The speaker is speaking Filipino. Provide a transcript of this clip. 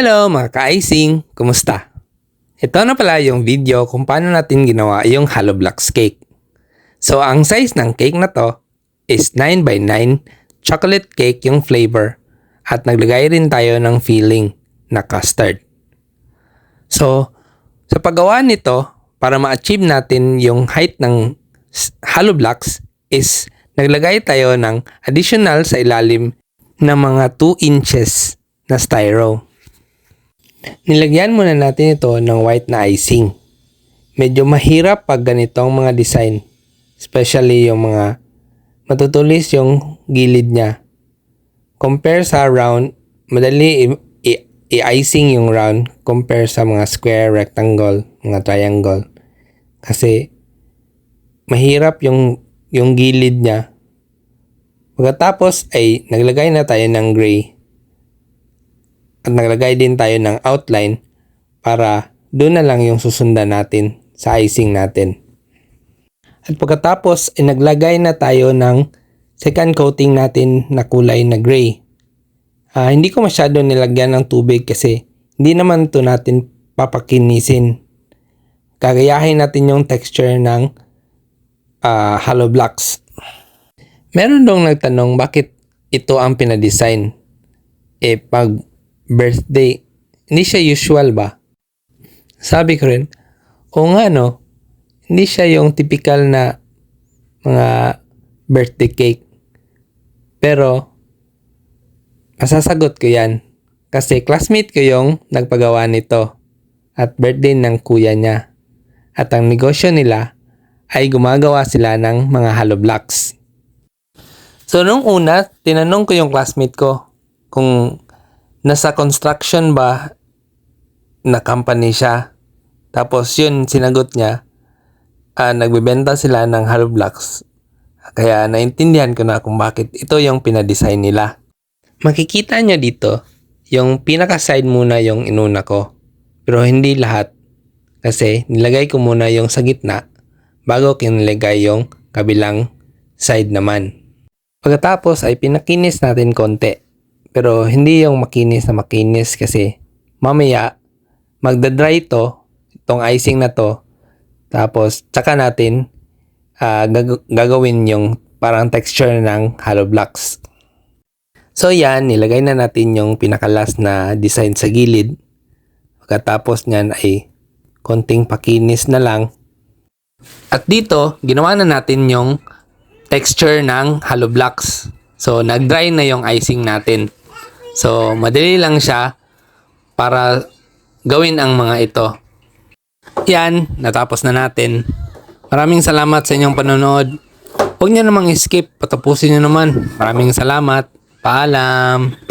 Hello mga ka-icing! Kumusta? Ito na pala yung video kung paano natin ginawa yung Hollow Blocks cake. So ang size ng cake na to is 9x9 chocolate cake yung flavor at naglagay rin tayo ng filling na custard. So sa paggawa nito, para ma-achieve natin yung height ng Hollow Blocks is naglagay tayo ng additional sa ilalim ng mga 2 inches na styro. Nilagyan muna natin ito ng white na icing. Medyo mahirap pag ganitong mga design, especially yung mga matutulis yung gilid niya. Compare sa round, madali i-icing yung round compare sa mga square, rectangle, mga triangle. Kasi mahirap yung gilid niya. Pagkatapos ay naglagay na tayo ng gray. At naglagay din tayo ng outline para doon na lang yung susundan natin sa icing natin. At pagkatapos ay naglagay na tayo ng second coating natin na kulay na gray. Hindi ko masyado nilagyan ng tubig kasi hindi naman to natin papakinisin. Gagayahin natin yung texture ng Hollow Blocks. Meron dong nagtanong bakit ito ang pinadesign. Pag birthday, hindi siya usual ba? Sabi ko rin, oo nga no, hindi siya yung typical na mga birthday cake. Pero, masasagot ko yan. Kasi classmate ko yung nagpagawa nito at birthday ng kuya niya. At ang negosyo nila ay gumagawa sila ng mga Hollow Blocks. So, nung una, tinanong ko yung classmate ko kung nasa construction ba na company siya. Tapos yun, sinagot niya, nagbebenta sila ng Hollow Blocks. Kaya naintindihan ko na kung bakit ito yung pinadesign nila. Makikita niyo dito, yung pinaka-side muna yung inuna ko. Pero hindi lahat. Kasi nilagay ko muna yung sa gitna bago kinilagay yung kabilang side naman. Pagkatapos ay pinakinis natin konti. Pero hindi yung makinis na makinis kasi mamaya magdadry itong icing na to. Tapos tsaka natin gagawin yung parang texture ng Hollow Blocks. So yan, nilagay na natin yung pinakalas na design sa gilid. Pagkatapos nyan ay konting pakinis na lang. At dito, ginawa na natin yung texture ng Hollow Blocks. So nag-dry na yung icing natin. So, madali lang siya para gawin ang mga ito. Yan, natapos na natin. Maraming salamat sa inyong panonood. Huwag niyo namang skip, patapusin niyo naman. Maraming salamat. Paalam!